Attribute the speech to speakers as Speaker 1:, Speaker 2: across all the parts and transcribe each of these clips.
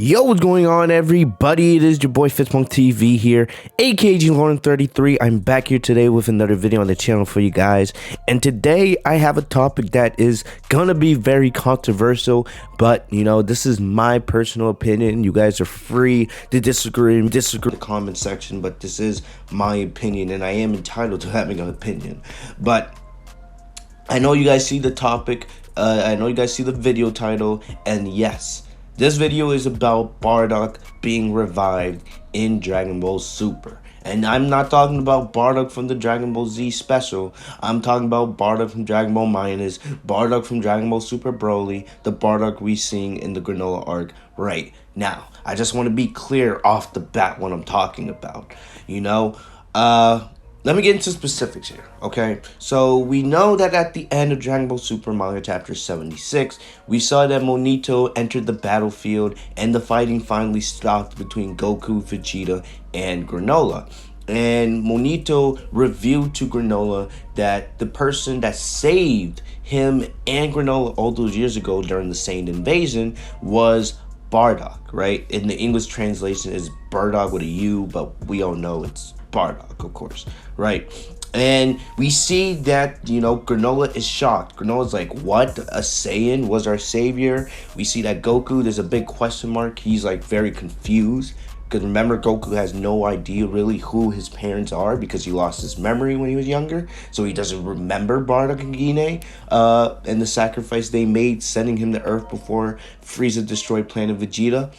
Speaker 1: Yo, what's going on, everybody? It is your boy Fitz TV here, aka Lauren33. I'm back here today with another video on the channel for you guys, and today I have a topic that is gonna be very controversial, but you know, this is my personal opinion. You guys are free to disagree in the comment section, but this is my opinion, and I am entitled to having an opinion. But I know you guys see the topic, I know you guys see the video title, and yes, this video is about Bardock being revived in Dragon Ball Super. And I'm not talking about Bardock from the Dragon Ball Z special. I'm talking about Bardock from Dragon Ball Minus, Bardock from Dragon Ball Super Broly, the Bardock we seeing in the Granolah arc right now. I just want to be clear off the bat what I'm talking about. You know, let me get into specifics here, okay? So, we know that at the end of Dragon Ball Super Manga Chapter 76, we saw that Monito entered the battlefield and the fighting finally stopped between Goku, Vegeta, and Granolah. And Monito revealed to Granolah that the person that saved him and Granolah all those years ago during the Saiyan invasion was Bardock, right? In the English translation is Bardock with a U, but we all know it's Bardock, of course, right? And we see that, you know, Granolah is shocked. Granolah's like, what? A Saiyan was our savior? We see that Goku, there's a big question mark. He's like very confused. Because remember, Goku has no idea really who his parents are because he lost his memory when he was younger. So he doesn't remember Bardock and Gine and the sacrifice they made sending him to Earth before Frieza destroyed Planet Vegeta.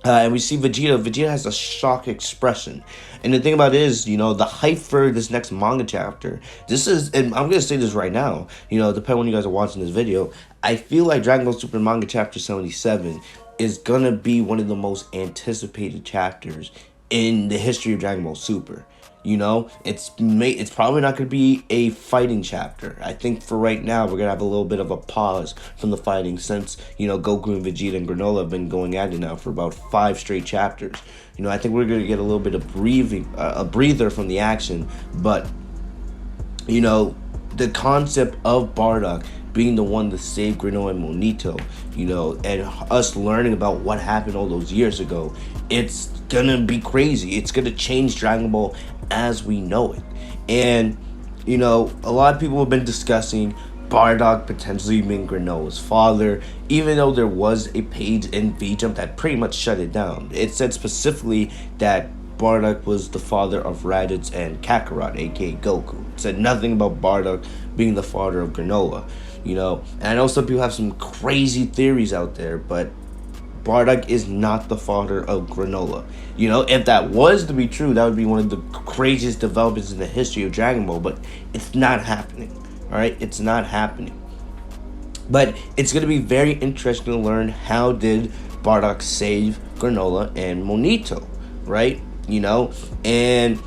Speaker 1: And we see Vegeta has a shocked expression. And the thing about it is, you know, the hype for this next manga chapter, this is, and I'm going to say this right now, you know, depending on when you guys are watching this video, I feel like Dragon Ball Super Manga Chapter 77 is going to be one of the most anticipated chapters in the history of Dragon Ball Super. You know, it's probably not going to be a fighting chapter. I think for right now, we're going to have a little bit of a pause from the fighting since, you know, Goku and Vegeta and Granolah have been going at it now for about 5 straight chapters. You know, I think we're going to get a little bit of a breather from the action. But, you know, the concept of Bardock being the one to save Granolah and Monito, you know, and us learning about what happened all those years ago, it's gonna be crazy. It's gonna change Dragon Ball as we know it. And, you know, a lot of people have been discussing Bardock potentially being Granolah's father, even though there was a page in V-Jump that pretty much shut it down. It said specifically that Bardock was the father of Raditz and Kakarot, aka Goku. It said nothing about Bardock being the father of Granolah, you know. And I know some people have some crazy theories out there, but Bardock is not the father of Granolah. You know, if that was to be true, that would be one of the craziest developments in the history of Dragon Ball, but it's not happening, all right? It's not happening. But it's going to be very interesting to learn how did Bardock save Granolah and Monito, right? You know, and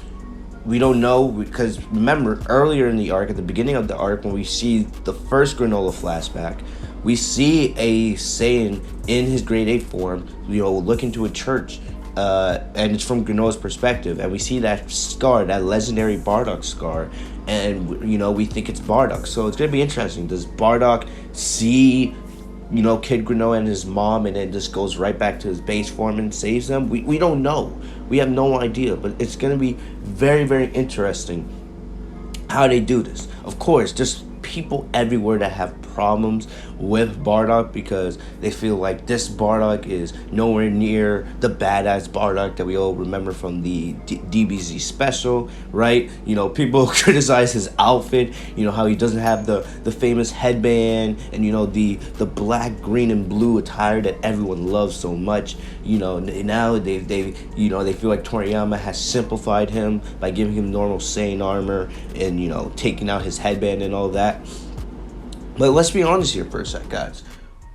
Speaker 1: we don't know because remember earlier in the arc, at the beginning of the arc, when we see the first Granolah flashback, we see a Saiyan in his grade 8 form, you know, look into a church, and it's from Granolah's perspective, and we see that scar, that legendary Bardock scar, and, you know, we think it's Bardock. So it's going to be interesting. Does Bardock see, you know, Kid Granolah and his mom, and then just goes right back to his base form and saves them? We don't know. We have no idea, but it's going to be very, very interesting how they do this. Of course, just people everywhere that have problems with Bardock because they feel like this Bardock is nowhere near the badass Bardock that we all remember from the DBZ special, right? You know, people criticize his outfit, you know, how he doesn't have the famous headband and, you know, the black, green, and blue attire that everyone loves so much. You know, now they feel like Toriyama has simplified him by giving him normal Saiyan armor and, you know, taking out his headband and all that. But let's be honest here for a sec, guys.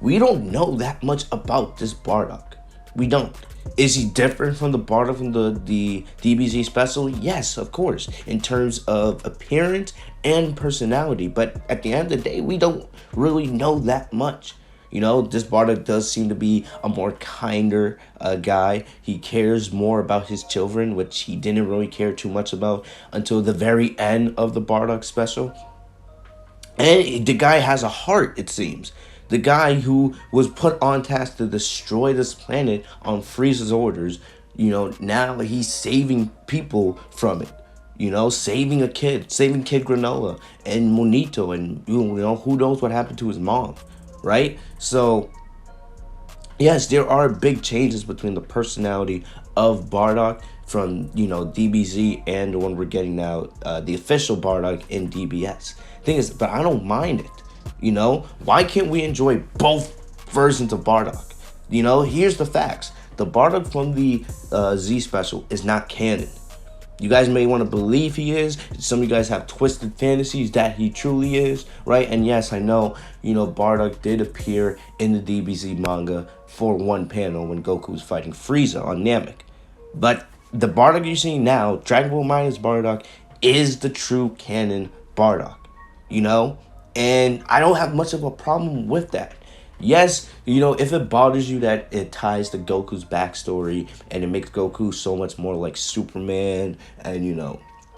Speaker 1: We don't know that much about this Bardock. We don't. Is he different from the Bardock from the DBZ special? Yes, of course, in terms of appearance and personality. But at the end of the day, we don't really know that much. You know, this Bardock does seem to be a more kinder guy. He cares more about his children, which he didn't really care too much about until the very end of the Bardock special. And the guy has a heart, it seems. The guy who was put on task to destroy this planet on Frieza's orders, now he's saving people from it. Saving a kid, saving Kid Granolah and Monito, and who knows what happened to his mom, right? So yes, there are big changes between the personality of Bardock from DBZ and the one we're getting now, the official Bardock in DBS. Thing is, but I don't mind it. Why can't we enjoy both versions of Bardock? Here's the facts: the Bardock from the Z special is not canon. You guys may want to believe he is. Some of you guys have twisted fantasies that he truly is, right? And yes, I know, Bardock did appear in the DBZ manga for one panel when Goku was fighting Frieza on Namek. But the Bardock you're seeing now, Dragon Ball minus Bardock, is the true canon Bardock, And I don't have much of a problem with that. Yes, if it bothers you that it ties to Goku's backstory and it makes Goku so much more like Superman, and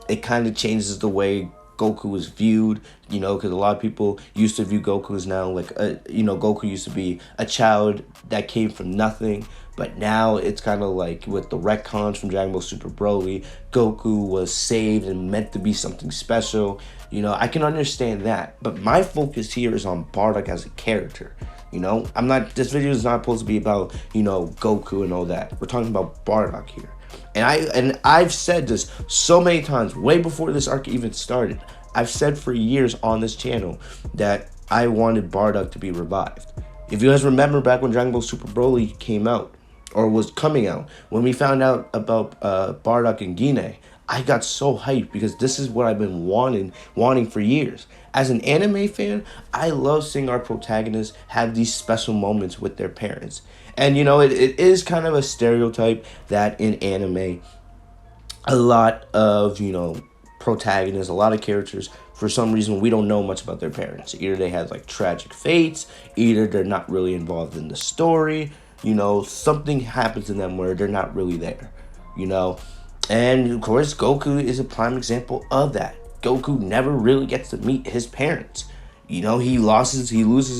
Speaker 1: it kind of changes the way Goku is viewed, because a lot of people used to view Goku as now like, Goku used to be a child that came from nothing, but now it's kind of like with the retcons from Dragon Ball Super Broly, Goku was saved and meant to be something special. I can understand that, but my focus here is on Bardock as a character. This video is not supposed to be about, Goku and all that. We're talking about Bardock here. And I've said this so many times, way before this arc even started. I've said for years on this channel that I wanted Bardock to be revived. If you guys remember back when Dragon Ball Super Broly came out, or was coming out, when we found out about Bardock and Gine, I got so hyped because this is what I've been wanting for years. As an anime fan, I love seeing our protagonists have these special moments with their parents. And it is kind of a stereotype that in anime, a lot of, protagonists, a lot of characters, for some reason, we don't know much about their parents. Either they had like tragic fates, either they're not really involved in the story, something happens to them where they're not really there, And of course, Goku is a prime example of that. Goku never really gets to meet his parents. He loses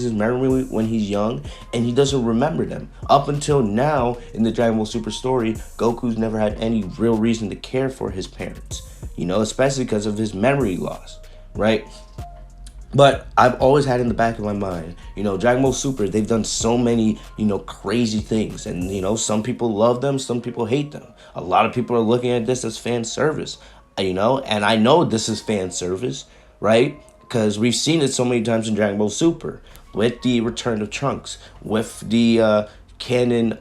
Speaker 1: his memory when he's young, and he doesn't remember them. Up until now, in the Dragon Ball Super story, Goku's never had any real reason to care for his parents. Especially because of his memory loss, right? But I've always had in the back of my mind, Dragon Ball Super, they've done so many, crazy things. And, some people love them, some people hate them. A lot of people are looking at this as fan service, and I know this is fan service, right? Because we've seen it so many times in Dragon Ball Super, with the return of Trunks, with the canon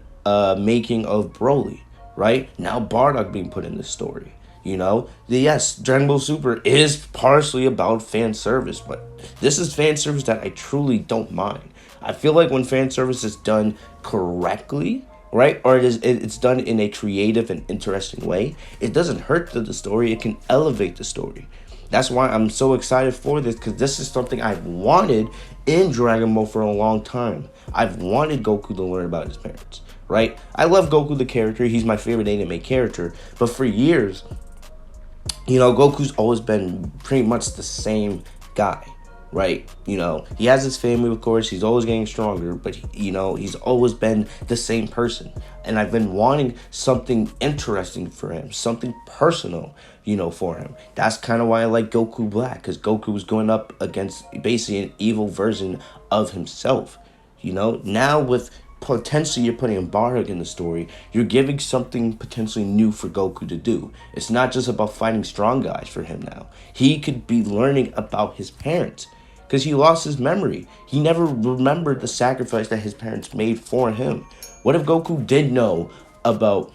Speaker 1: making of Broly, right? Now Bardock being put in the story. Yes, Dragon Ball Super is partially about fan service, but this is fan service that I truly don't mind. I feel like when fan service is done correctly, right, or it's done in a creative and interesting way, it doesn't hurt the story, it can elevate the story. That's why I'm so excited for this, because this is something I've wanted in Dragon Ball for a long time. I've wanted Goku to learn about his parents, right? I love Goku the character, he's my favorite anime character, but for years, Goku's always been pretty much the same guy, right? He has his family, of course, he's always getting stronger, but, he's always been the same person. And I've been wanting something interesting for him, something personal, for him. That's kind of why I like Goku Black, because Goku was going up against basically an evil version of himself. Now with potentially you're putting Bardock in the story, you're giving something potentially new for Goku to do. It's not just about fighting strong guys for him now. He could be learning about his parents, because he lost his memory. He never remembered the sacrifice that his parents made for him. What if Goku did know about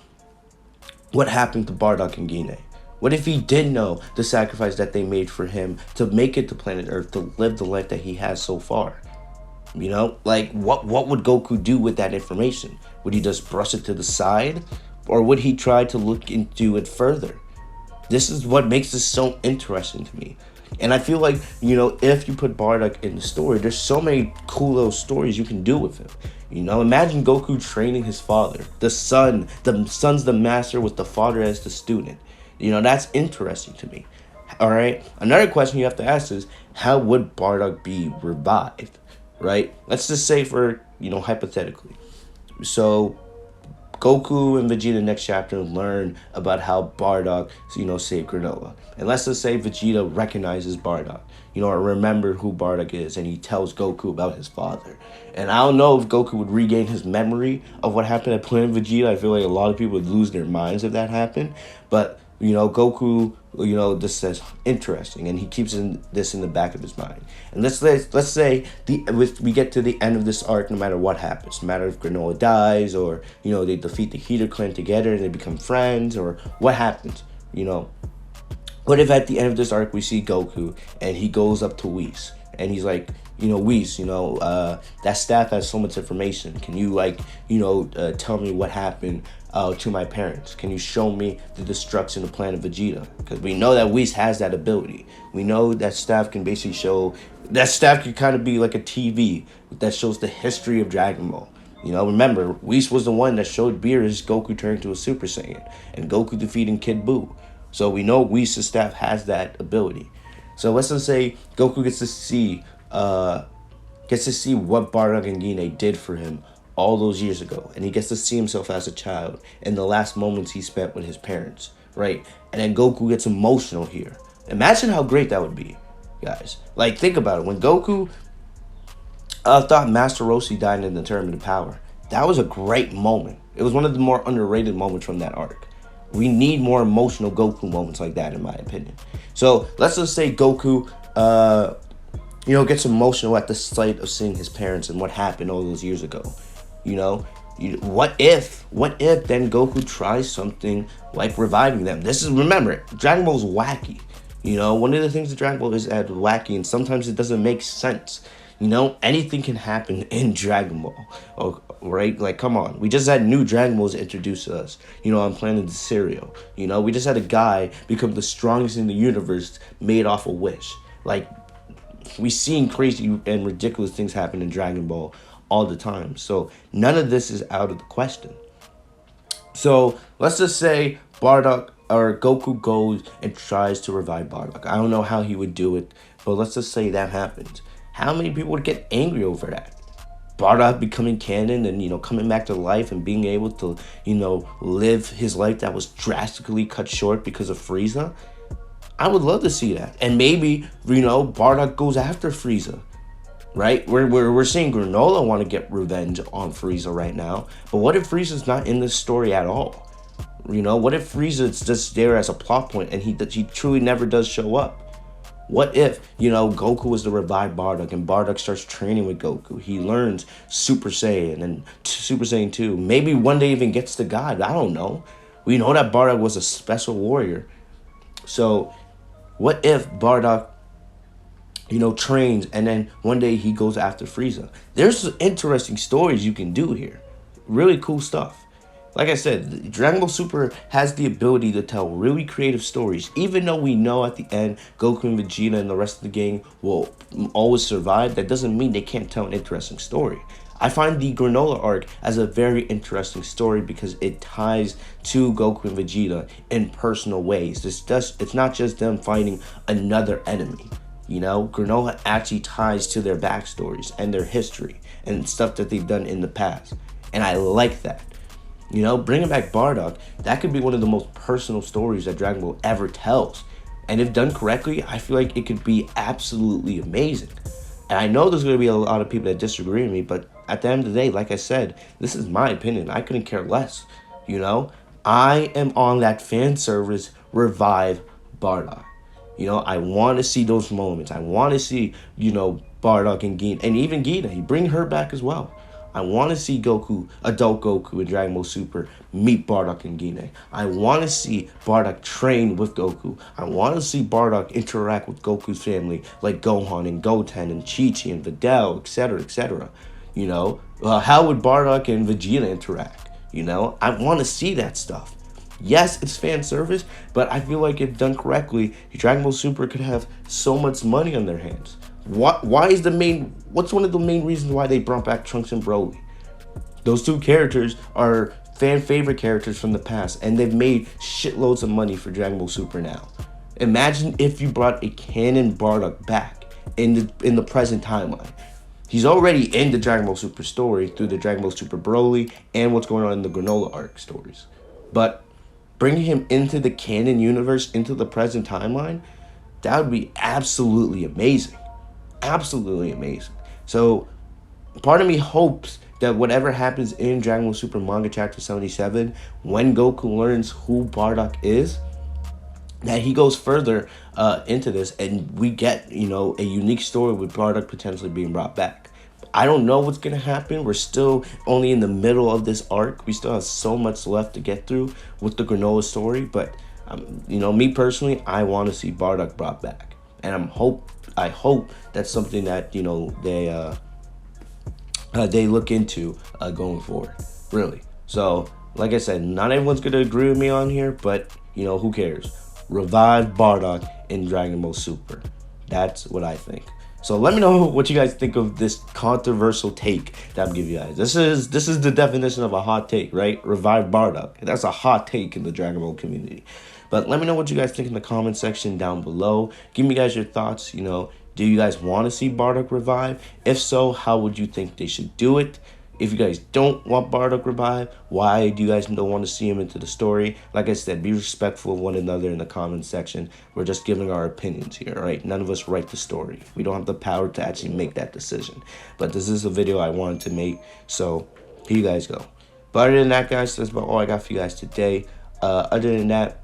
Speaker 1: what happened to Bardock and Gine? What if he did know the sacrifice that they made for him to make it to planet Earth, to live the life that he has so far? What would Goku do with that information? Would he just brush it to the side? Or would he try to look into it further? This is what makes this so interesting to me. And I feel like, if you put Bardock in the story, there's so many cool little stories you can do with him. Imagine Goku training his father. The son's the master with the father as the student. That's interesting to me. All right. Another question you have to ask is, how would Bardock be revived? right? Let's just say for, hypothetically. So Goku and Vegeta next chapter learn about how Bardock, saved Granolah. And let's just say Vegeta recognizes Bardock, or remember who Bardock is, and he tells Goku about his father. And I don't know if Goku would regain his memory of what happened at Planet Vegeta. I feel like a lot of people would lose their minds if that happened. But, Goku, this says interesting, and he keeps this in the back of his mind. And let's say we get to the end of this arc, no matter what happens, no matter if Granolah dies, or they defeat the Heater clan together and they become friends, or what happens. What if at the end of this arc we see Goku and he goes up to Whis and he's like, Whis, that staff has so much information. Can you tell me what happened to my parents? Can you show me the destruction of Planet Vegeta? Because we know that Whis has that ability. We know that staff can basically show, that staff can kind of be like a TV that shows the history of Dragon Ball. Remember, Whis was the one that showed Beerus Goku turning to a Super Saiyan and Goku defeating Kid Buu. So we know Whis' staff has that ability. So let's just say Goku gets to see what Bardock and Gine did for him all those years ago, and he gets to see himself as a child in the last moments he spent with his parents, right? And then Goku gets emotional here. Imagine how great that would be, guys. Like, think about it. When Goku thought Master Roshi died in the Tournament of Power, that was a great moment. It was one of the more underrated moments from that arc. We need more emotional Goku moments like that, in my opinion. So let's just say Goku, gets emotional at the sight of seeing his parents and what happened all those years ago. What if then Goku tries something like reviving them? Remember, Dragon Ball is wacky. One of the things that Dragon Ball is at wacky, and sometimes it doesn't make sense. Anything can happen in Dragon Ball. Oh, right? Like, come on. We just had new Dragon Balls introduced to us, on Planet Cereal. We just had a guy become the strongest in the universe made off a wish. Like, we've seen crazy and ridiculous things happen in Dragon Ball all the time. So none of this is out of the question. So let's just say Bardock or Goku goes and tries to revive Bardock. I don't know how he would do it, but let's just say that happens. How many people would get angry over that? Bardock becoming canon and, coming back to life and being able to, live his life that was drastically cut short because of Frieza? I would love to see that. And maybe, Bardock goes after Frieza, right? We're seeing Granolah want to get revenge on Frieza right now. But what if Frieza's not in this story at all? What if Frieza's just there as a plot point and he truly never does show up? What if, Goku was to revive Bardock and Bardock starts training with Goku? He learns Super Saiyan and Super Saiyan 2. Maybe one day even gets to God. I don't know. We know that Bardock was a special warrior. So what if Bardock, trains and then one day he goes after Frieza? There's interesting stories you can do here. Really cool stuff. Like I said, Dragon Ball Super has the ability to tell really creative stories. Even though we know at the end Goku and Vegeta and the rest of the gang will always survive, that doesn't mean they can't tell an interesting story. I find the Granolah arc as a very interesting story because it ties to Goku and Vegeta in personal ways. It's not just them fighting another enemy. Granolah actually ties to their backstories and their history and stuff that they've done in the past. And I like that. Bringing back Bardock, that could be one of the most personal stories that Dragon Ball ever tells. And if done correctly, I feel like it could be absolutely amazing. And I know there's going to be a lot of people that disagree with me, but at the end of the day, like I said, this is my opinion. I couldn't care less. I am on that fan service revive Bardock. I want to see those moments. I want to see, Bardock and Gine, and even Gina, bring her back as well. I want to see Goku, adult Goku in Dragon Ball Super, meet Bardock and Gine. I want to see Bardock train with Goku. I want to see Bardock interact with Goku's family, like Gohan and Goten and Chi-Chi and Videl, etc., etc. How would Bardock and Vegeta interact? I want to see that stuff. Yes, it's fan service, but I feel like if done correctly, Dragon Ball Super could have so much money on their hands. What's one of the main reasons why they brought back Trunks and Broly? Those two characters are fan favorite characters from the past, and they've made shitloads of money for Dragon Ball Super now. Imagine if you brought a canon Bardock back in the present timeline. He's already in the Dragon Ball Super story through the Dragon Ball Super Broly and what's going on in the Granolah arc stories. But bringing him into the canon universe, into the present timeline, that would be absolutely amazing. Absolutely amazing. So part of me hopes that whatever happens in Dragon Ball Super Manga Chapter 77, when Goku learns who Bardock is, that he goes further into this and we get, you know, a unique story with Bardock potentially being brought back. I don't know what's going to happen. We're still only in the middle of this arc. We still have so much left to get through with the Granolah story. But, you know, me personally, I want to see Bardock brought back. And I hope that's something that, you know, they look into going forward. Really. So, like I said, not everyone's going to agree with me on here. But, you know, who cares? Revive Bardock in Dragon Ball Super. That's what I think. So let me know what you guys think of this controversial take that I'm giving you guys. This is the definition of a hot take, right? Revive Bardock. That's a hot take in the Dragon Ball community. But let me know what you guys think in the comment section down below. Give me guys your thoughts. You know, do you guys want to see Bardock revive? If so, how would you think they should do it? If you guys don't want Bardock revive, why do you guys don't want to see him into the story? Like I said, be respectful of one another in the comment section. We're just giving our opinions here, right? None of us write the story. We don't have the power to actually make that decision. But this is a video I wanted to make, so here you guys go. But other than that, guys, that's about all I got for you guys today. Other than that,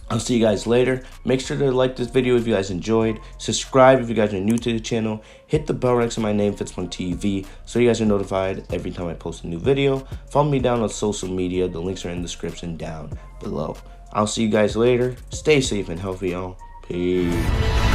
Speaker 1: I'll see you guys later. Make sure to like this video if you guys enjoyed. Subscribe if you guys are new to the channel. Hit the bell next to my name, Fitz TV, so you guys are notified every time I post a new video. Follow me down on social media. The links are in the description down below. I'll see you guys later. Stay safe and healthy, y'all. Peace.